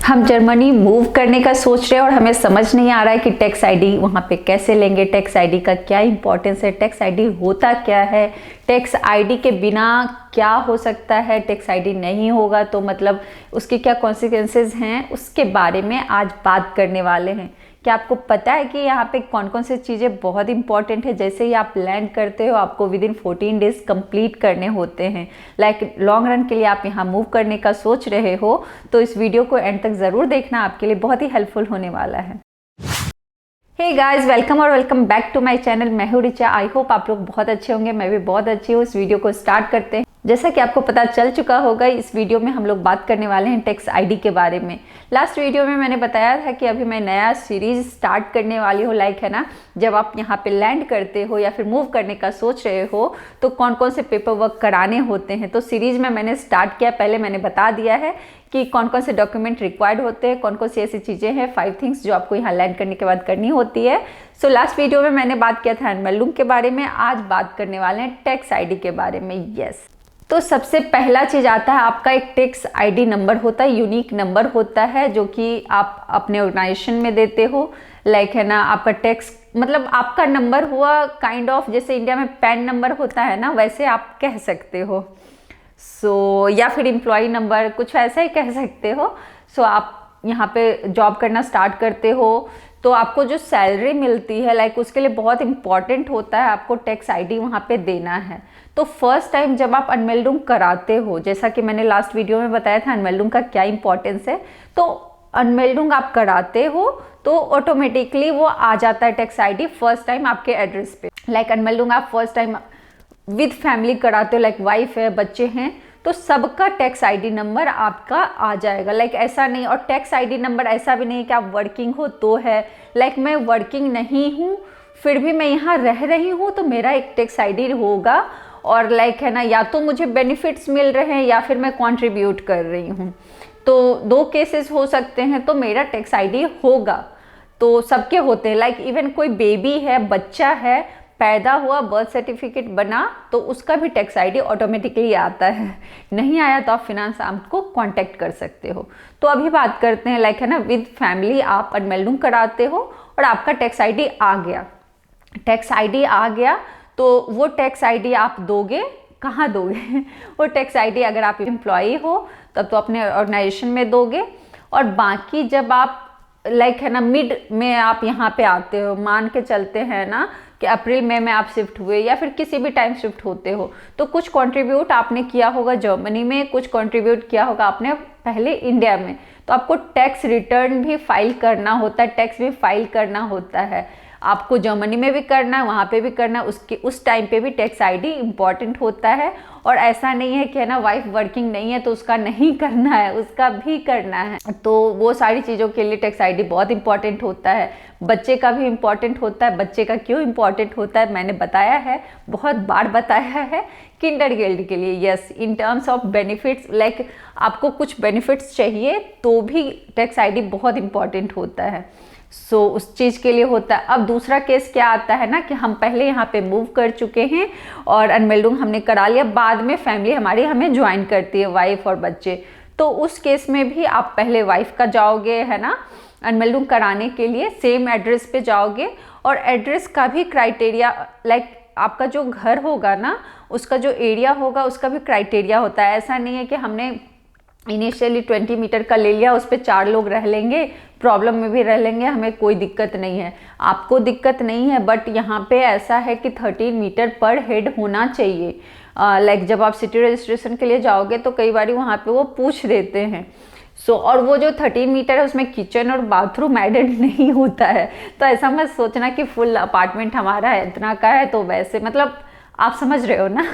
हम Germany move करने का सोच रहे हैं और हमें समझ नहीं आ रहा है कि टैक्स आईडी वहाँ पे कैसे लेंगे, टैक्स आईडी का क्या इंपॉर्टेंस है, टैक्स आईडी होता क्या है, टैक्स आईडी के बिना क्या हो सकता है, टैक्स आईडी नहीं होगा तो मतलब उसके क्या कॉन्सिक्वेंसेज हैं, उसके बारे में आज बात करने वाले हैं। क्या आपको पता है कि यहाँ पे कौन कौन सी चीज़ें बहुत इंपॉर्टेंट है। जैसे ही आप लैंड करते हो आपको विदिन 14 डेज कंप्लीट करने होते हैं। लाइक लॉन्ग रन के लिए आप यहाँ मूव करने का सोच रहे हो तो इस वीडियो को एंड तक ज़रूर देखना, आपके लिए बहुत ही हेल्पफुल होने वाला है। हे गाइस, वेलकम और welcome back to my channel. मैं हूँ रिचा। आई होप आप लोग बहुत अच्छे होंगे, मैं भी बहुत अच्छी हूँ। इस वीडियो को स्टार्ट करते हैं। जैसा कि आपको पता चल चुका होगा, इस वीडियो में हम लोग बात करने वाले हैं टैक्स आईडी के बारे में। लास्ट वीडियो में मैंने बताया था कि अभी मैं नया सीरीज स्टार्ट करने वाली हूँ। लाइक है ना, जब आप यहाँ पे लैंड करते हो या फिर मूव करने का सोच रहे हो तो कौन कौन से पेपर वर्क कराने होते हैं। तो सीरीज में मैंने स्टार्ट किया, पहले मैंने बता दिया है कि कौन कौन से डॉक्यूमेंट रिक्वायर्ड होते हैं, कौन कौन सी ऐसी चीज़ें हैं, 5 थिंग्स जो आपको यहाँ लैंड करने के बाद करनी होती है। सो लास्ट वीडियो में मैंने बात किया था एनवेलूम के बारे में, आज बात करने वाले हैं टैक्स आईडी के बारे में। यस, तो सबसे पहला चीज़ आता है आपका एक टैक्स आईडी नंबर होता है, यूनिक नंबर होता है जो कि आप अपने ऑर्गेनाइजेशन में देते हो। लाइक है ना, आपका टैक्स मतलब आपका नंबर हुआ काइंड ऑफ जैसे इंडिया में पैन नंबर होता है ना, वैसे आप कह सकते हो। या फिर एम्प्लॉय नंबर, कुछ ऐसा ही कह सकते हो। आप यहाँ पे जॉब करना स्टार्ट करते हो तो आपको जो सैलरी मिलती है लाइक उसके लिए बहुत इंपॉर्टेंट होता है आपको टैक्स आईडी वहाँ पे देना है। तो फर्स्ट टाइम जब आप अनमेल्डूम कराते हो, जैसा कि मैंने लास्ट वीडियो में बताया था अनमेल्डूम का क्या इंपॉर्टेंस है, तो अनमेल्डूम आप कराते हो तो ऑटोमेटिकली वो आ जाता है टैक्स आईडी फर्स्ट टाइम आपके एड्रेस पे। लाइक अनमेल्डूम आप फर्स्ट टाइम विद फैमिली कराते हो, लाइक वाइफ है, बच्चे हैं, तो सबका टैक्स आईडी नंबर आपका आ जाएगा। लाइक ऐसा नहीं, और टैक्स आईडी नंबर ऐसा भी नहीं कि आप वर्किंग हो तो है। लाइक मैं वर्किंग नहीं हूँ फिर भी मैं यहाँ रह रही हूँ तो मेरा एक टैक्स आईडी होगा। और लाइक है ना, या तो मुझे बेनिफिट्स मिल रहे हैं या फिर मैं कंट्रीब्यूट कर रही हूँ, तो 2 केसेस हो सकते हैं, तो मेरा टैक्स आईडी होगा। तो सबके होते हैं। लाइक इवन कोई बेबी है, बच्चा है, पैदा हुआ, बर्थ सर्टिफिकेट बना, तो उसका भी टैक्स आईडी ऑटोमेटिकली आता है। नहीं आया तो आप फिनांस आर्म को कांटेक्ट कर सकते हो। तो अभी बात करते हैं, लाइक है ना, विद फैमिली आप अनमेल्डूम कराते हो और आपका टैक्स आईडी आ गया। टैक्स आईडी आ गया तो वो टैक्स आईडी आप दोगे, कहाँ दोगे? वो टैक्स आईडी अगर आप एम्प्लॉई हो तब तो अपने ऑर्गेनाइजेशन में दोगे, और बाकी जब आप लाइक है ना मिड में आप यहाँ पे आते हो, मान के चलते हैं ना कि अप्रैल मई में आप शिफ्ट हुए या फिर किसी भी टाइम शिफ्ट होते हो, तो कुछ कंट्रीब्यूट आपने किया होगा जर्मनी में, कुछ कंट्रीब्यूट किया होगा आपने पहले इंडिया में, तो आपको टैक्स रिटर्न भी फाइल करना होता है, टैक्स भी फाइल करना होता है। आपको जर्मनी में भी करना है, वहाँ पे भी करना है, उसके उस टाइम पे भी टैक्स आईडी इम्पॉर्टेंट होता है। और ऐसा नहीं है कि है ना वाइफ वर्किंग नहीं है तो उसका नहीं करना है, उसका भी करना है। तो वो सारी चीज़ों के लिए टैक्स आईडी बहुत इंपॉर्टेंट होता है। बच्चे का भी इम्पॉर्टेंट होता है। बच्चे का क्यों इम्पॉर्टेंट होता है मैंने बताया है, बहुत बार बताया है, किंडरगार्टन के लिए। Yes, in terms of benefits, like आपको कुछ बेनिफिट्स चाहिए तो भी टैक्स आईडी बहुत इंपॉर्टेंट होता है। उस चीज़ के लिए होता है। अब दूसरा केस क्या आता है ना कि हम पहले यहाँ पे मूव कर चुके हैं और अनमेल्डूम हमने करा लिया, बाद में फैमिली हमारी हमें ज्वाइन करती है, वाइफ और बच्चे, तो उस केस में भी आप पहले वाइफ का जाओगे है ना अनमेल्डूम कराने के लिए, सेम एड्रेस पे जाओगे। और एड्रेस का भी क्राइटेरिया, लाइक आपका जो घर होगा ना उसका जो एरिया होगा उसका भी क्राइटेरिया होता है। ऐसा नहीं है कि हमने इनिशियली 20 मीटर का ले लिया, उस पर 4 लोग रह लेंगे, प्रॉब्लम में भी रह लेंगे, हमें कोई दिक्कत नहीं है, आपको दिक्कत नहीं है। बट यहाँ पे ऐसा है कि 13 मीटर पर हेड होना चाहिए। लाइक जब आप सिटी रजिस्ट्रेशन के लिए जाओगे तो कई बार वहाँ पे वो पूछ देते हैं। और वो जो 13 मीटर है उसमें किचन और बाथरूम एडेड नहीं होता है। तो ऐसा मत सोचना कि फुल अपार्टमेंट हमारा है इतना का है, तो वैसे मतलब आप समझ रहे हो ना।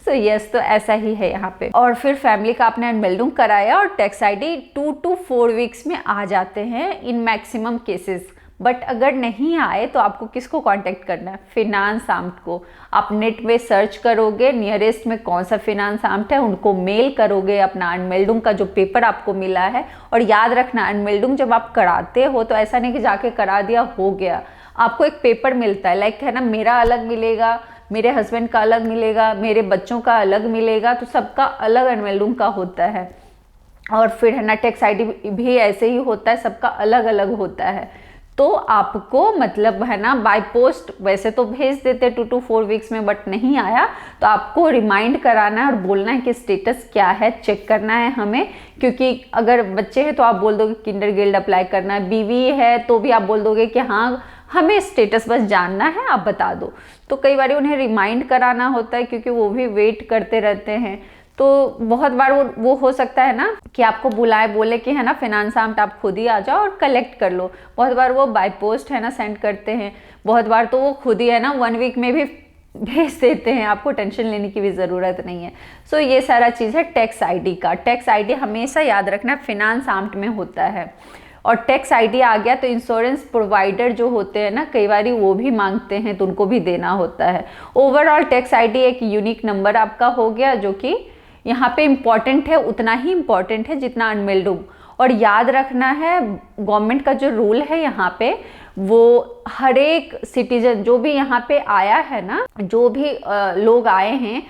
यस, तो ऐसा ही है यहाँ पे। और फिर फैमिली का आपने अनमेल्डूम कराया और टैक्स आईडी 2 to 4 वीक्स में आ जाते हैं इन मैक्सिमम केसेस। बट अगर नहीं आए तो आपको किसको कांटेक्ट करना है? फिनांस आर्म्ड को। आप नेट में सर्च करोगे नियरेस्ट में कौन सा फिनांस आर्म्ड है, उनको मेल करोगे अपना अनमेल्डूम का जो पेपर आपको मिला है। और याद रखना, अनमेल्डूम जब आप कराते हो तो ऐसा नहीं कि जाके करा दिया हो गया, आपको एक पेपर मिलता है। लाइक है ना, मेरा अलग मिलेगा, मेरे हस्बैंड का अलग मिलेगा, मेरे बच्चों का अलग मिलेगा, तो सबका अलग अनमेल्डूम का होता है। और फिर है ना टैक्स आईडी भी ऐसे ही होता है, सबका अलग अलग होता है। तो आपको मतलब है ना बाय पोस्ट वैसे तो भेज देते 2 to 4 वीक्स में, बट नहीं आया तो आपको रिमाइंड कराना है और बोलना है कि स्टेटस क्या है, चेक करना है हमें। क्योंकि अगर बच्चे हैं तो आप बोल दोगे किंडर गिल्ड अप्लाई करना है, बीवी है तो भी आप बोल दोगे कि हाँ हमें स्टेटस बस जानना है, आप बता दो। तो कई बार उन्हें रिमाइंड कराना होता है क्योंकि वो भी वेट करते रहते हैं। तो बहुत बार वो हो सकता है ना कि आपको बुलाए, बोले कि है ना फिनांस आम्ट आप खुद ही आ जाओ और कलेक्ट कर लो। बहुत बार वो बाय पोस्ट है ना सेंड करते हैं, बहुत बार तो वो खुद ही है ना 1 वीक में भी भेज देते हैं, आपको टेंशन लेने की भी ज़रूरत नहीं है। सो ये सारा चीज़ है टैक्स आईडी का। टैक्स आईडी हमेशा याद रखना फिनांस आम्ट में होता है। और टैक्स आईडी आ गया तो इंश्योरेंस प्रोवाइडर जो होते हैं ना कई बार वो भी मांगते हैं, तो उनको भी देना होता है। ओवरऑल टैक्स आईडी एक यूनिक नंबर आपका हो गया, जो कि यहाँ पे इम्पॉर्टेंट है, उतना ही इम्पॉर्टेंट है जितना अनमेल्ड हो। और याद रखना है गवर्नमेंट का जो रूल है यहाँ पे, वो हर एक सिटीजन जो भी यहाँ पे आया है ना, जो भी लोग आए हैं,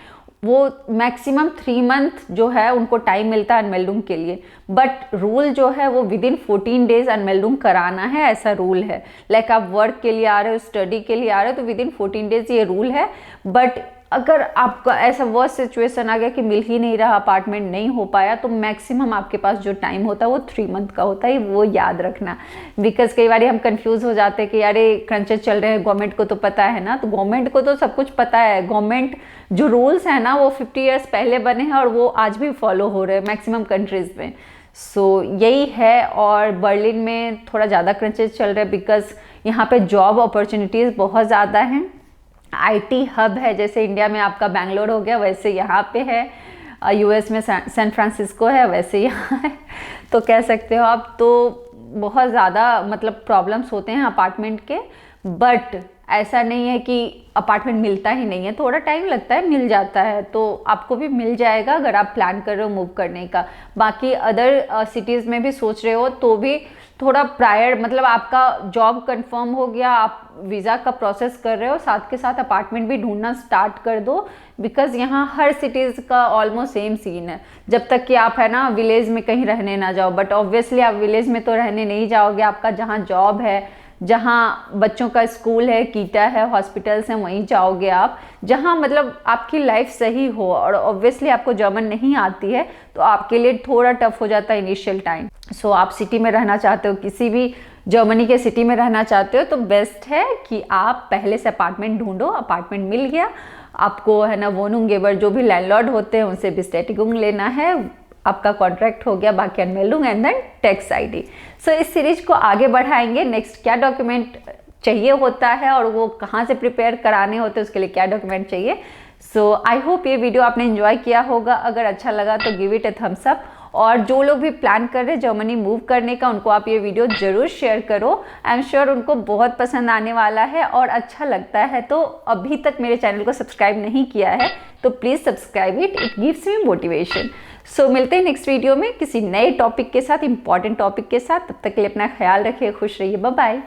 वो मैक्सिमम 3 मंथ जो है उनको टाइम मिलता है अनमेल्डुम के लिए। बट रूल जो है वो विदिन 14 डेज अनमेल्डुम कराना है, ऐसा रूल है। लाइक आप वर्क के लिए आ रहे हो, स्टडी के लिए आ रहे हो, तो विदिन 14 डेज ये रूल है। बट अगर आपका ऐसा वर्स्ट सिचुएशन आ गया कि मिल ही नहीं रहा, अपार्टमेंट नहीं हो पाया, तो मैक्सिमम आपके पास जो टाइम होता है वो 3 मंथ का होता है, वो याद रखना। बिकॉज कई बार हम कंफ्यूज हो जाते हैं कि यार क्रंचेस चल रहे हैं, गवर्नमेंट को तो पता है ना। तो गवर्नमेंट को तो सब कुछ पता है, गवर्नमेंट जो रूल्स है ना वो 50 ईयर्स पहले बने हैं और वो आज भी फॉलो हो रहे हैं मैक्सिमम कंट्रीज में। सो यही है। और बर्लिन में थोड़ा ज़्यादा क्रंचेस चल रहे हैं बिकॉज यहाँ पे जॉब अपॉर्चुनिटीज़ बहुत ज़्यादा हैं। आईटी हब है, जैसे इंडिया में आपका बैंगलोर हो गया, वैसे यहाँ पे है। यूएस में सैन फ्रांसिस्को है, वैसे यहाँ है। तो कह सकते हो आप, तो बहुत ज़्यादा मतलब प्रॉब्लम्स होते हैं अपार्टमेंट के। बट ऐसा नहीं है कि अपार्टमेंट मिलता ही नहीं है, थोड़ा टाइम लगता है, मिल जाता है। तो आपको भी मिल जाएगा अगर आप प्लान कर रहे हो मूव करने का। बाकी अदर सिटीज़ में भी सोच रहे हो तो भी थोड़ा प्रायर, मतलब आपका जॉब कंफर्म हो गया, आप वीज़ा का प्रोसेस कर रहे हो, साथ के साथ अपार्टमेंट भी ढूंढना स्टार्ट कर दो। बिकॉज यहाँ हर सिटीज़ का ऑलमोस्ट सेम सीन है, जब तक कि आप है ना विलेज में कहीं रहने ना जाओ। बट ऑब्वियसली आप विलेज में तो रहने नहीं जाओगे, आपका जहाँ जॉब है, जहाँ बच्चों का स्कूल है, कीटा है, हॉस्पिटल्स हैं, वहीं जाओगे आप, जहाँ मतलब आपकी लाइफ सही हो। और ऑब्वियसली आपको जर्मन नहीं आती है तो आपके लिए थोड़ा टफ हो जाता है इनिशियल टाइम। सो आप सिटी में रहना चाहते हो, किसी भी जर्मनी के सिटी में रहना चाहते हो, तो बेस्ट है कि आप पहले से अपार्टमेंट ढूंढो। अपार्टमेंट मिल गया आपको है ना, वोनुंगेबर जो भी लैंडलॉर्ड होते हैं उनसे बिस्टेटिगुंग लेना है, आपका कॉन्ट्रैक्ट हो गया, बाकी अनमेल्डुंग एंड देन टैक्स आईडी। सो इस सीरीज को आगे बढ़ाएंगे, नेक्स्ट क्या डॉक्यूमेंट चाहिए होता है और वो कहाँ से प्रिपेयर कराने होते हैं, उसके लिए क्या डॉक्यूमेंट चाहिए। सो आई होप ये वीडियो आपने एंजॉय किया होगा। अगर अच्छा लगा तो give it a thumbs up. और जो लोग भी प्लान कर रहे हैं जर्मनी मूव करने का, उनको आप ये वीडियो जरूर शेयर करो। आई एम श्योर उनको बहुत पसंद आने वाला है और अच्छा लगता है। तो अभी तक मेरे चैनल को सब्सक्राइब नहीं किया है तो please subscribe it gives me motivation. So मिलते हैं नेक्स्ट वीडियो में किसी नए टॉपिक के साथ, इंपॉर्टेंट टॉपिक के साथ। तब तक के लिए अपना ख्याल रखिए, खुश रहिए, बाय बाय।